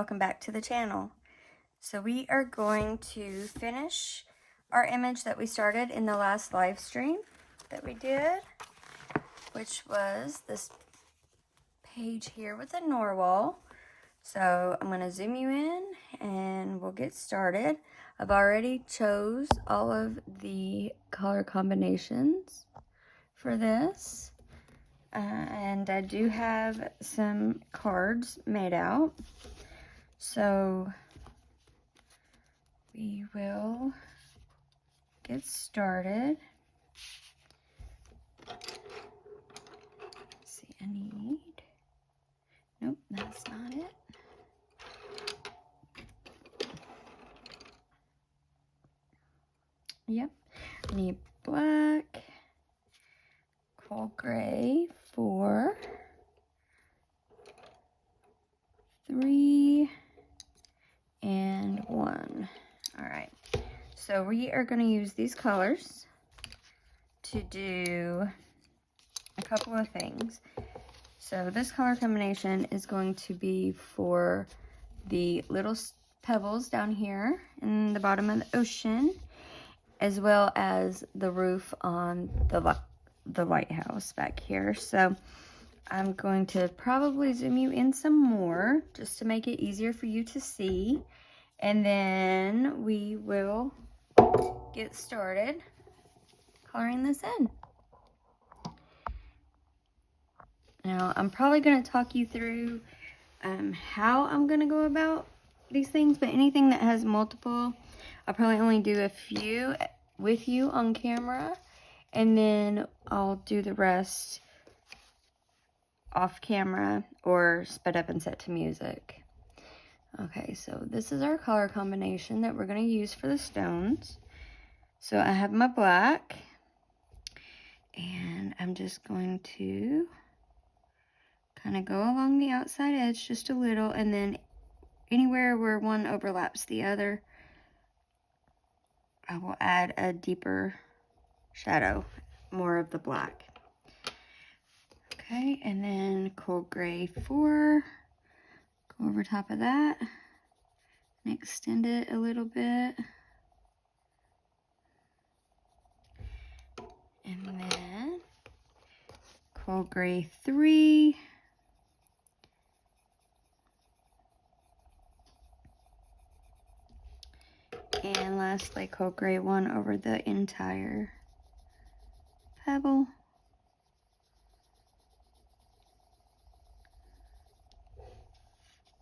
welcome back to the channel. So we are going to finish our image that we started in the last live stream that we did, which was this page here with the narwhal. So I'm going to zoom you in and we'll get started. I've already chose all of the color combinations for this. And I do have some cards made out. So we will get started. Let's see, I need, nope, that's not it. Yep, I need black, coal gray, 4, 3, and 1. All right, so we are going to use these colors to do a couple of things. So this color combination is going to be for the little pebbles down here in the bottom of the ocean, as well as the roof on the lighthouse back here. So I'm going to probably zoom you in some more just to make it easier for you to see. And then we will get started coloring this in. Now, I'm probably going to talk you through how I'm going to go about these things, but anything that has multiple, I'll probably only do a few with you on camera, and then I'll do the rest off camera or sped up and set to music. Okay, so this is our color combination that we're going to use for the stones. So I have my black, and I'm just going to kind of go along the outside edge just a little, and then anywhere where one overlaps the other, I will add a deeper shadow, more of the black. Okay, and then coal gray 4, go over top of that and extend it a little bit. And then coal gray 3, and lastly coal gray 1 over the entire pebble.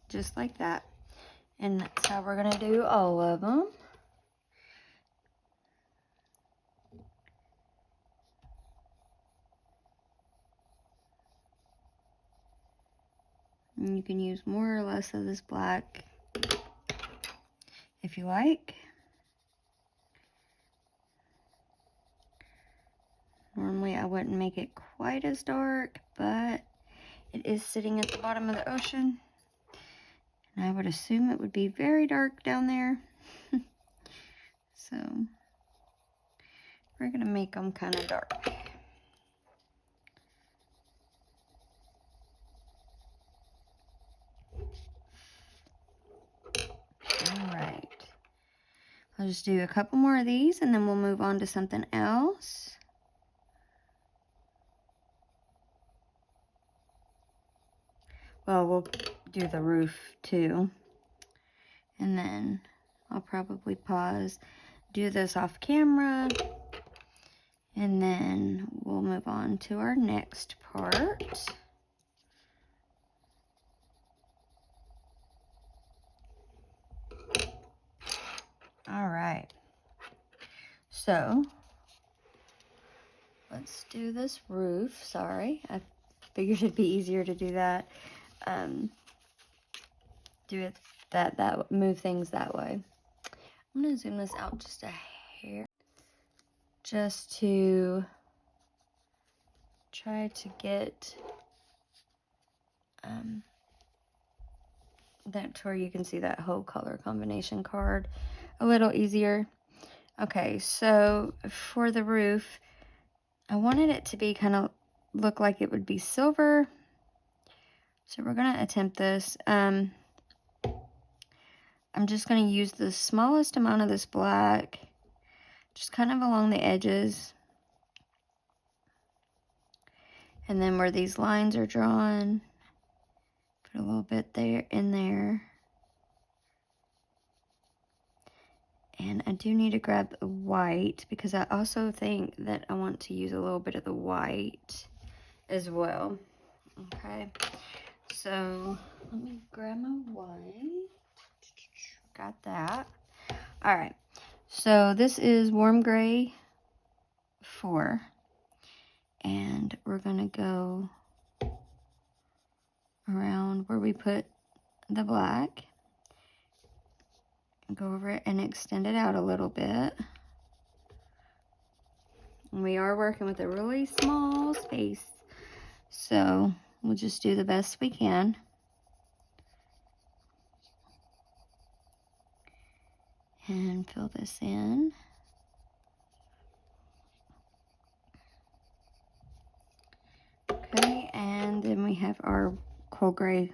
Just like that. And that's how we're going to do all of them. And you can use more or less of this black if you like. Normally I wouldn't make it quite as dark, but it is sitting at the bottom of the ocean, and I would assume it would be very dark down there. So we're gonna make them kind of dark. All right, I'll just do a couple more of these and then we'll move on to something else. Well, we'll do the roof too. And then I'll probably pause, do this off camera, and then we'll move on to our next part. All right. So let's do this roof. Sorry, I figured it'd be easier to do that. Do it that move things that way. I'm gonna zoom this out just a hair, just to try to get that to where you can see that whole color combination card a little easier. Okay, so for the roof, I wanted it to be kind of look like it would be silver. So we're gonna attempt this. I'm just going to use the smallest amount of this black, just kind of along the edges. And then where these lines are drawn, put a little bit there in there. And I do need to grab the white because I also think that I want to use a little bit of the white as well. Okay, so let me grab my white. Got that. All right, so this is Warm Gray 4. And we're gonna go around where we put the black. Go over it and extend it out a little bit. And we are working with a really small space, so we'll just do the best we can. And fill this in. Okay, and then we have our cold gray.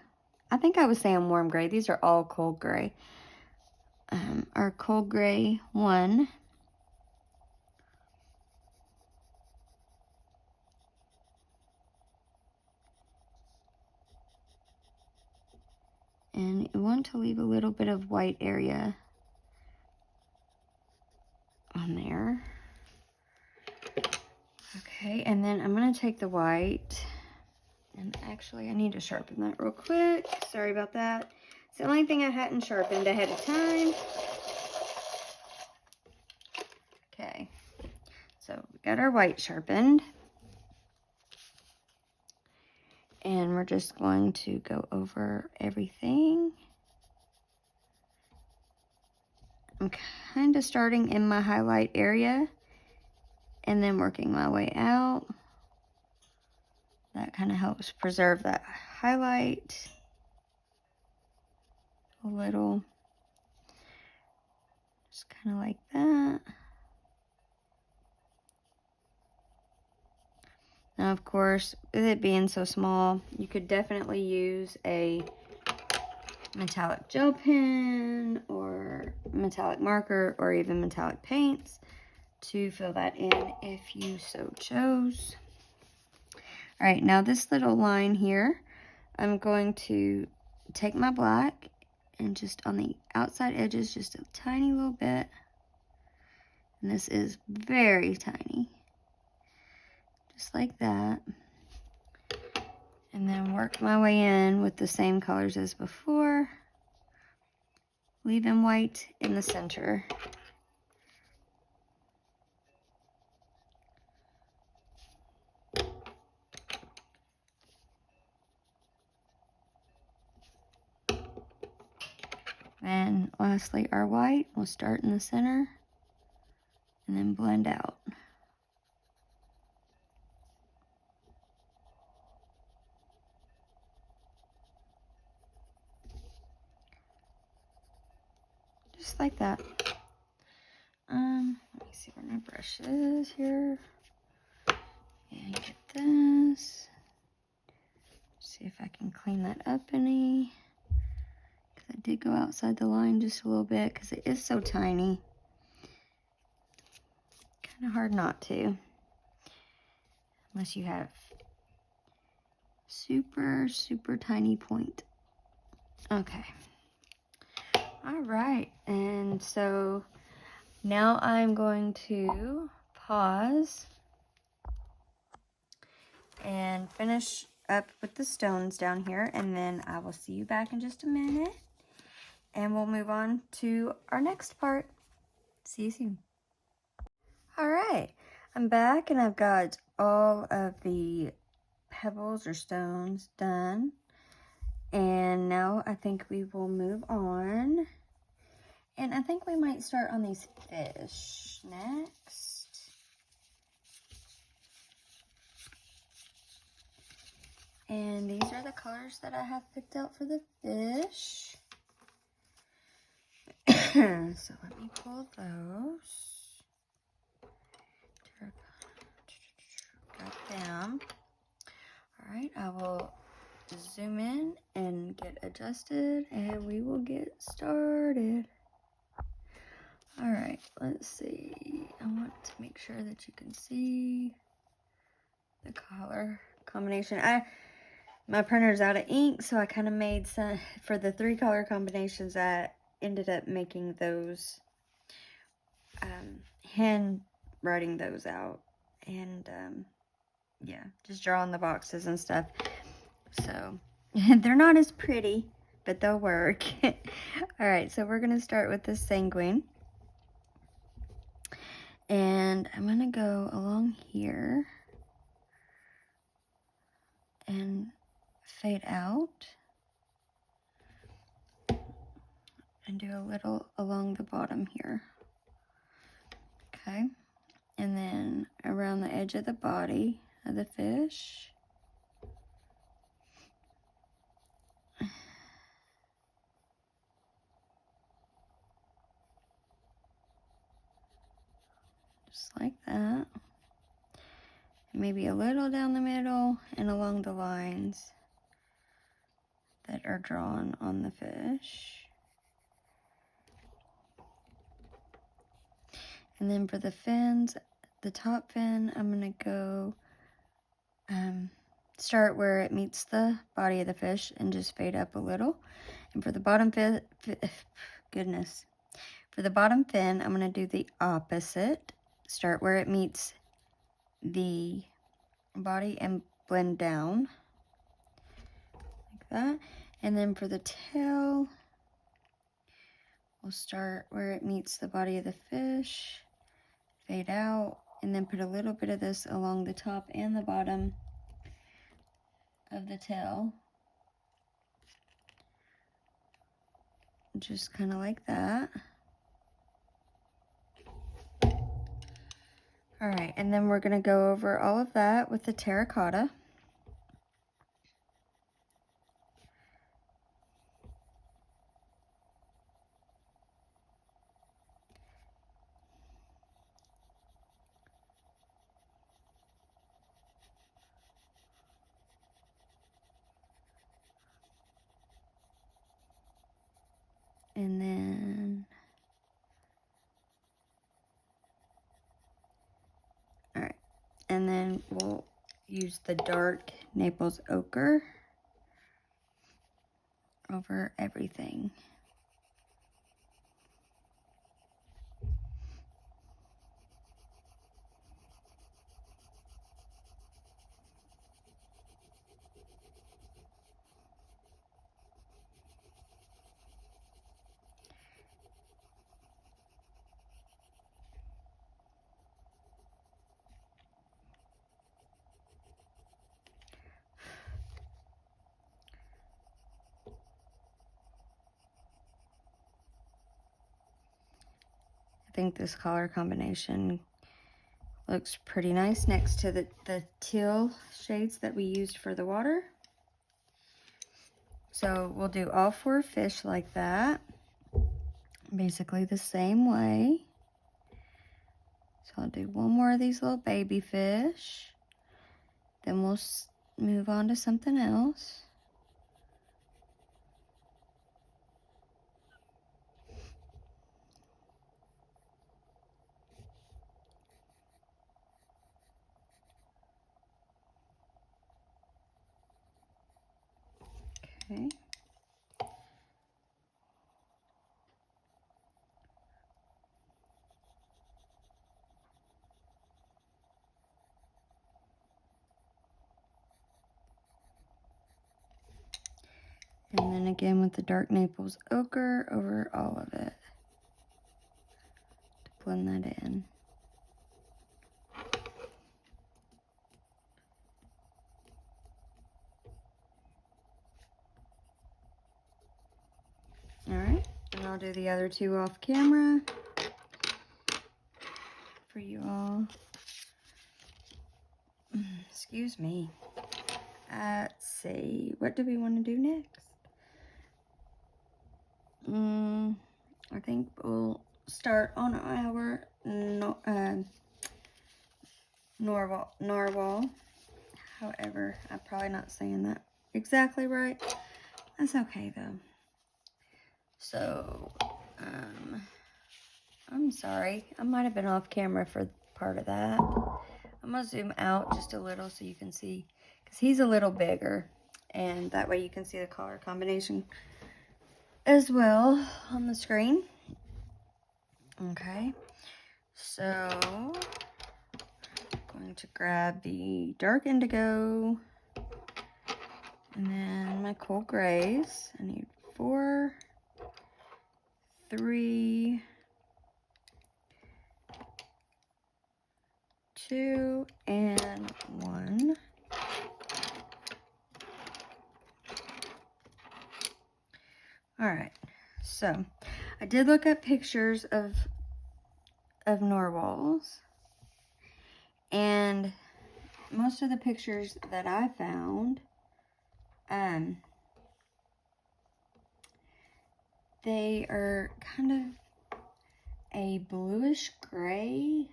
I think I was saying warm gray. These are all cold gray. Our cold gray 1. And you want to leave a little bit of white area on there. Okay, and then I'm going to take the white, and actually I need to sharpen that real quick. Sorry about that. It's the only thing I hadn't sharpened ahead of time. Okay, so we got our white sharpened. And we're just going to go over everything. I'm kind of starting in my highlight area and then working my way out. That kind of helps preserve that highlight a little. Just kind of like that. Now, of course, with it being so small, you could definitely use a metallic gel pen or metallic marker or even metallic paints to fill that in if you so chose. All right, now this little line here, I'm going to take my black and just on the outside edges, just a tiny little bit. And this is very tiny. Just like that. And then work my way in with the same colors as before. Leaving white in the center. And lastly, our white will start in the center and then blend out. Just like that. Let me see where my brush is here. And get this. See if I can clean that up any. Because I did go outside the line just a little bit because it is so tiny. Kind of hard not to. Unless you have super, super tiny point. Okay. All right. And so now I'm going to pause and finish up with the stones down here, and then I will see you back in just a minute, and we'll move on to our next part. See you soon. All right, I'm back, and I've got all of the pebbles or stones done, and now I think we will move on, and I think we might start on these fish next. And these are the colors that I have picked out for the fish. So let me pull those. Got them. All right, I will zoom in and get a adjusted, and we will get started. All right, let's see. I want to make sure that you can see the color combination. My printer's out of ink, so I kind of made some for the 3 color combinations. I ended up making those, hand writing those out, and yeah, just drawing the boxes and stuff. So they're not as pretty, but they'll work. All right, so we're gonna start with the sanguine, and I'm gonna go along here and fade out and do a little along the bottom here. Okay, and then around the edge of the body of the fish. Just like that. Maybe a little down the middle and along the lines that are drawn on the fish. And then for the fins, the top fin, I'm gonna go start where it meets the body of the fish and just fade up a little. And for the bottom fin, for the bottom fin, I'm gonna do the opposite. Start where it meets the body and blend down like that. And then for the tail, we'll start where it meets the body of the fish, fade out, and then put a little bit of this along the top and the bottom of the tail. Just kind of like that. All right, and then we're gonna go over all of that with the terracotta. And then, all right, and then we'll use the dark Naples ochre over everything. I think this color combination looks pretty nice next to the teal shades that we used for the water. So we'll do all 4 fish like that, basically the same way. So I'll do one more of these little baby fish, then we'll move on to something else. Okay. And then again with the dark Naples ochre over all of it to blend that in. All right, and I'll do the other 2 off camera for you all. Excuse me. Let's see, what do we want to do next? I think we'll start on our narwhal. However, I'm probably not saying that exactly right. That's okay though. So, I'm sorry. I might have been off camera for part of that. I'm going to zoom out just a little so you can see, because he's a little bigger. And that way you can see the color combination as well on the screen. Okay. So, I'm going to grab the dark indigo. And then my cool grays. I need 4, 3, 2, and 1. Alright, so I did look up pictures of narwhals, and most of the pictures that I found, they are kind of a bluish gray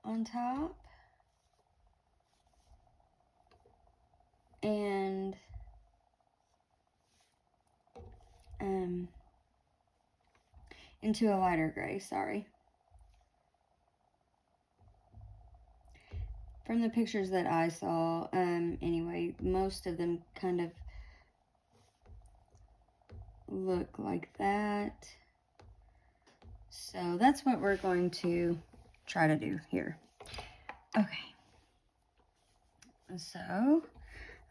on top, and into a lighter gray, sorry. From the pictures that I saw, anyway, most of them kind of look like that. So that's what we're going to try to do here. Okay. So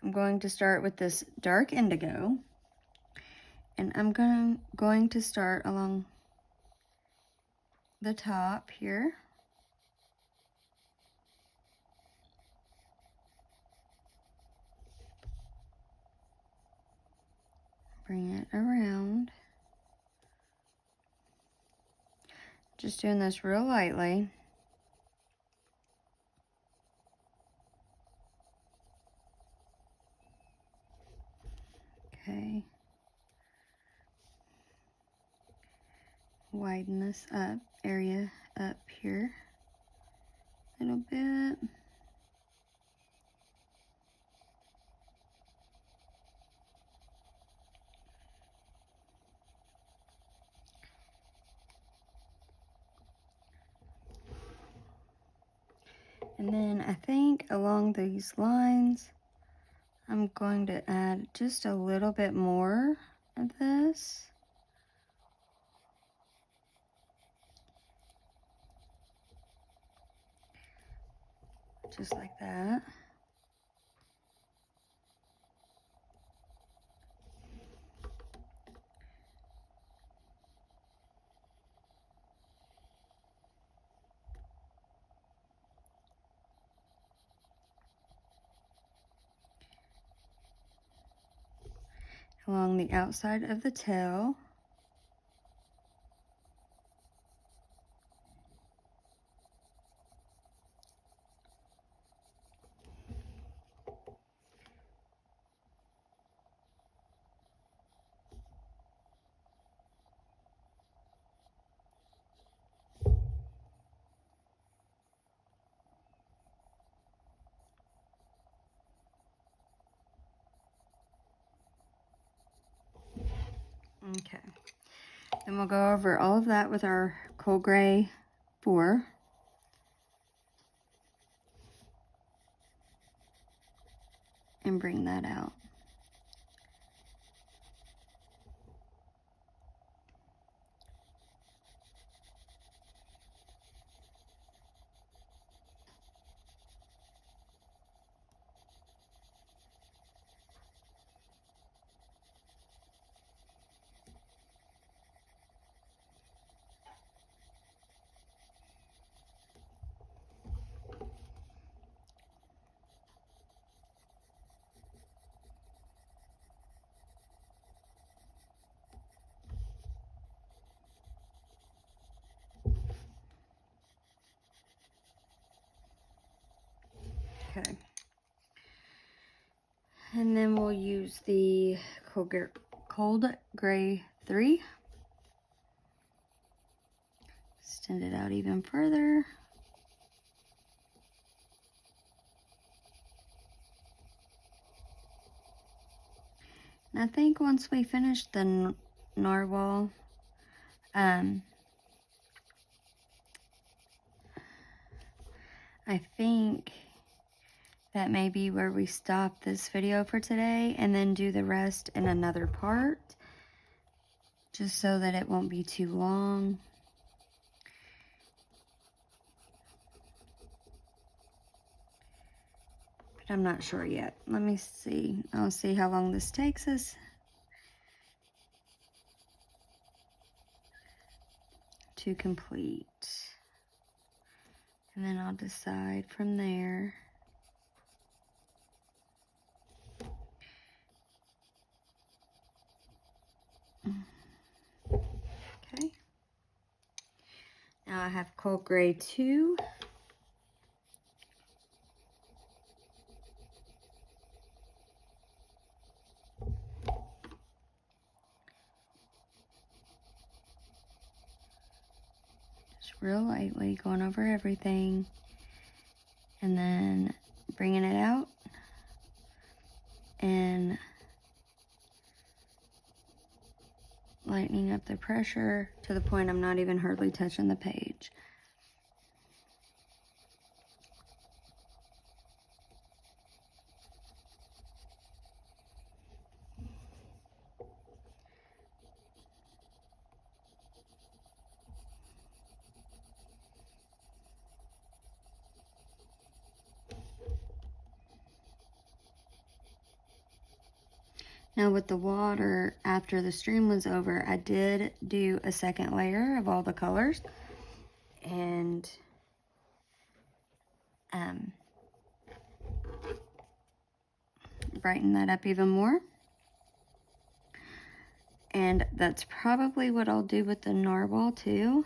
I'm going to start with this dark indigo. And I'm going to start along the top here. Bring it around. Just doing this real lightly. Okay. Widen this area up here a little bit. And then I think along these lines, I'm going to add just a little bit more of this. Just like that. Along the outside of the tail. Okay. Then we'll go over all of that with our coal gray 4. And bring that out. Okay. And then we'll use the cold gray 3. Extend it out even further. And I think once we finish the narwhal, I think that may be where we stop this video for today and then do the rest in another part, just so that it won't be too long. But I'm not sure yet. Let me see. I'll see how long this takes us to complete. And then I'll decide from there. Okay. Now I have Cold Gray 2. Just real lightly going over everything. And then bringing it out. And lightening up the pressure to the point I'm not even hardly touching the page. Now with the water, after the stream was over, I did do a second layer of all the colors and brighten that up even more. And that's probably what I'll do with the narwhal too,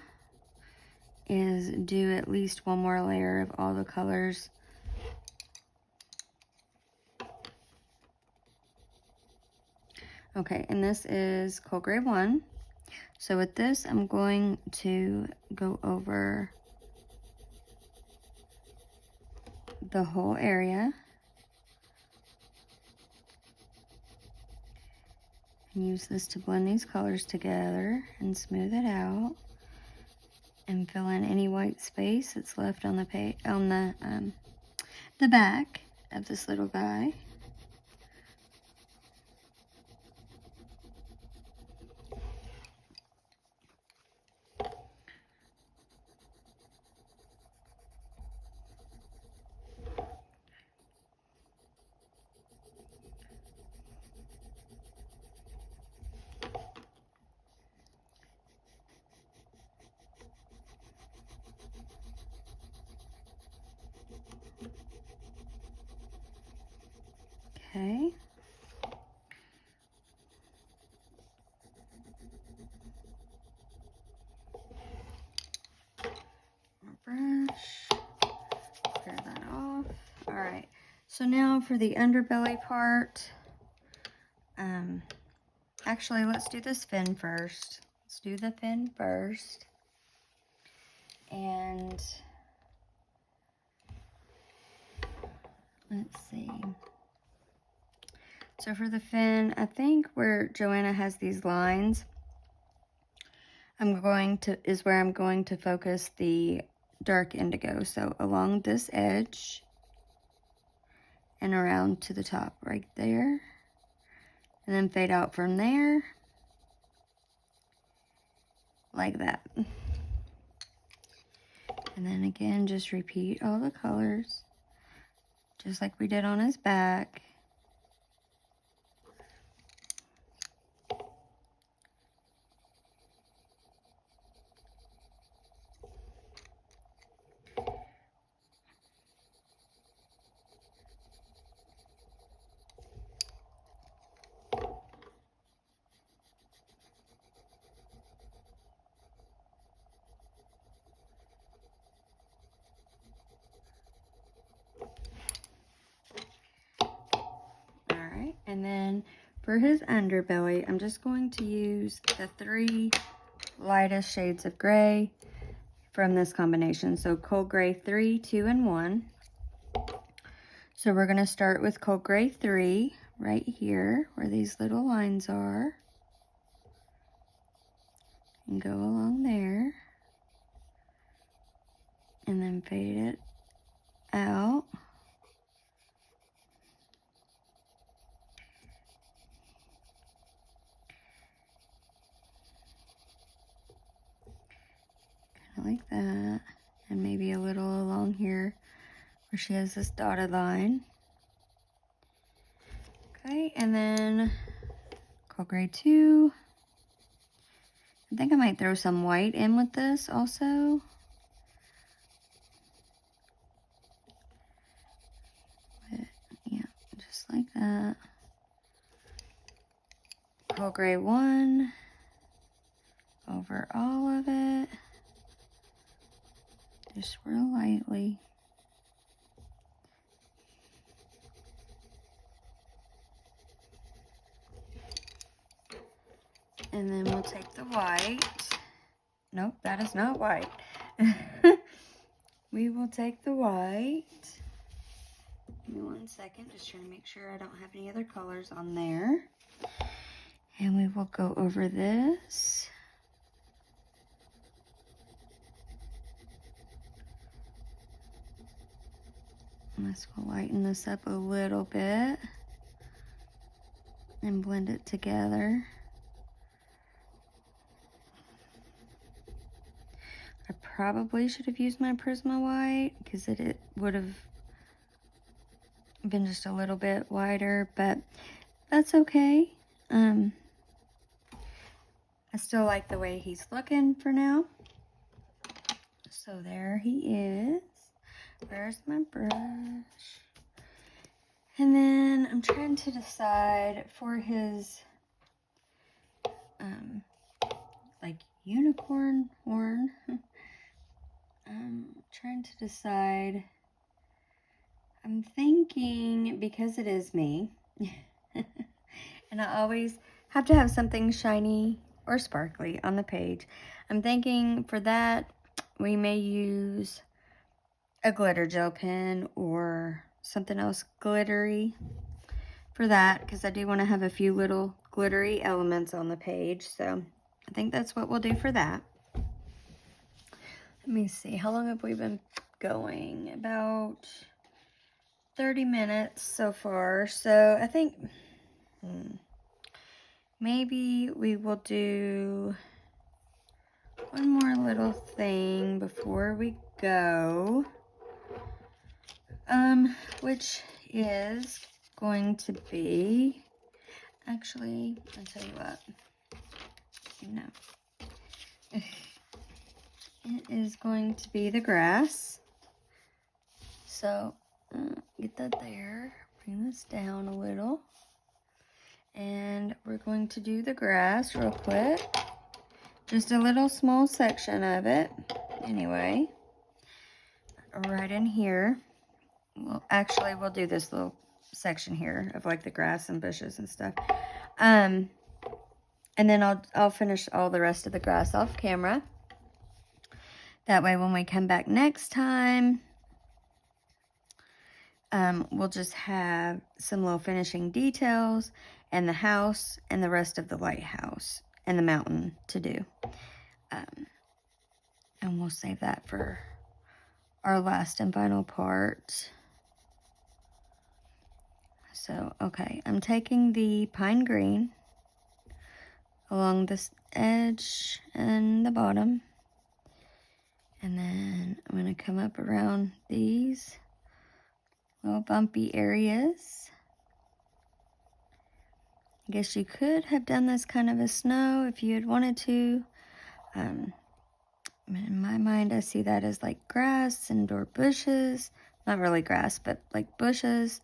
is do at least one more layer of all the colors. Okay, and this is Cold Gray 1. So with this, I'm going to go over the whole area. And use this to blend these colors together and smooth it out. And fill in any white space that's left on the page, on the back of this little guy. Okay. Brush. Clear that off. All right. So now for the underbelly part. Actually, let's do this fin first. Let's do the fin first. And let's see. So for the fin, I think where Johanna has these lines, is where I'm going to focus the dark indigo. So along this edge and around to the top right there. And then fade out from there like that. And then again, just repeat all the colors just like we did on his back. And then for his underbelly, I'm just going to use the 3 lightest shades of gray from this combination. So Cold Gray 3, 2, and 1. So we're going to start with Cold Gray 3 right here where these little lines are. And go along there. And then fade it out. Kind of like that. And maybe a little along here where she has this dotted line. Okay, and then cold gray 2. I think I might throw some white in with this also. But yeah, just like that. Cold gray 1 over all of it. Just real lightly. And then we'll take the white. Nope, that is not white. We will take the white. Give me 1 second, just trying to make sure I don't have any other colors on there. And we will go over this. Let's go lighten this up a little bit and blend it together. I probably should have used my Prisma white because it would have been just a little bit wider, but that's okay. I still like the way he's looking for now. So there he is. Where's my brush? And then I'm trying to decide for his like unicorn horn. I'm trying to decide. I'm thinking, because it is me, and I always have to have something shiny or sparkly on the page. I'm thinking for that, we may use a glitter gel pen or something else glittery for that, because I do want to have a few little glittery elements on the page. So I think that's what we'll do for that. Let me see, how long have we been going? About 30 minutes so far. So I think maybe we will do one more little thing before we go, which is going to be, actually, I'll tell you what, no, it is going to be the grass. So get that there, bring this down a little, and we're going to do the grass real quick. Just a little small section of it, anyway, right in here. Well, actually, we'll do this little section here of like the grass and bushes and stuff. And then I'll finish all the rest of the grass off camera. That way, when we come back next time, we'll just have some little finishing details and the house and the rest of the lighthouse and the mountain to do. And we'll save that for our last and final part. So, okay, I'm taking the pine green along this edge and the bottom. And then I'm going to come up around these little bumpy areas. I guess you could have done this kind of a snow if you had wanted to. In my mind, I see that as like grass and or bushes. Not really grass, but like bushes.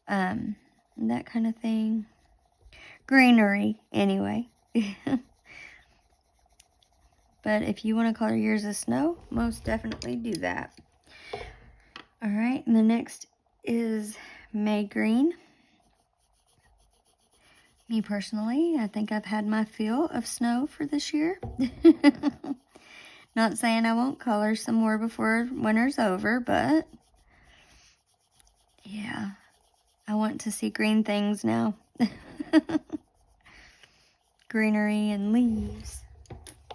And that kind of thing. Greenery, anyway. But if you want to color yours a snow, most definitely do that. Alright, and the next is May Green. Me personally, I think I've had my fill of snow for this year. Not saying I won't color some more before winter's over, but yeah, I want to see green things now. Greenery and leaves.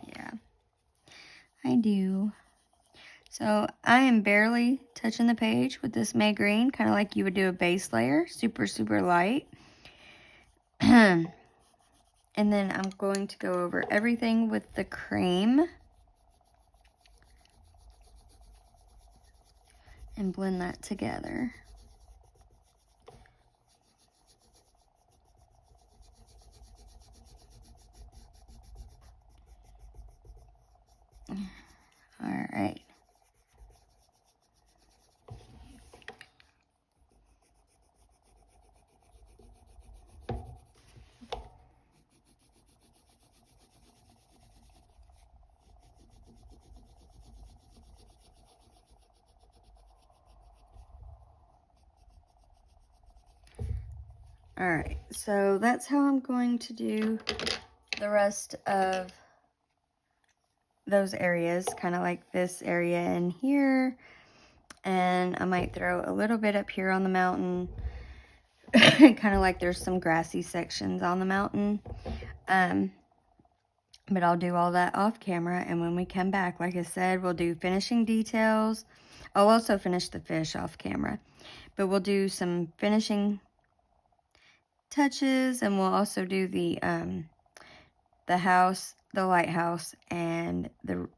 Yeah, I do. So I am barely touching the page with this May Green, kind of like you would do a base layer, super, super light. And then I'm going to go over everything with the cream and blend that together. All right. All right, so that's how I'm going to do the rest of those areas, kind of like this area in here. And I might throw a little bit up here on the mountain, kind of like there's some grassy sections on the mountain. But I'll do all that off camera, and when we come back, like I said, we'll do finishing details. I'll also finish the fish off camera, but we'll do some finishing touches, and we'll also do the house, the lighthouse, and the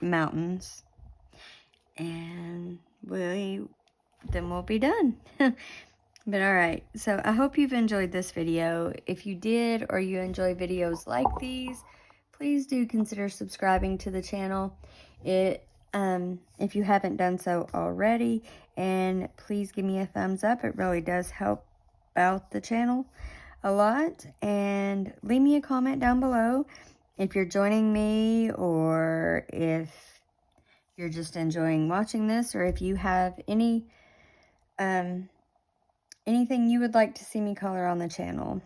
mountains, and then we'll be done. But all right, so I hope you've enjoyed this video. If you did, or you enjoy videos like these, please do consider subscribing to the channel. If you haven't done so already, and please give me a thumbs up. It really does help out the channel a lot. And leave me a comment down below if you're joining me, or if you're just enjoying watching this, or if you have any anything you would like to see me color on the channel.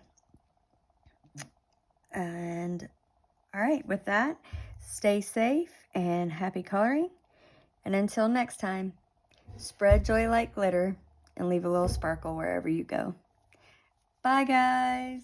And all right, with that, stay safe and happy coloring. And until next time, spread joy like glitter and leave a little sparkle wherever you go. Bye, guys.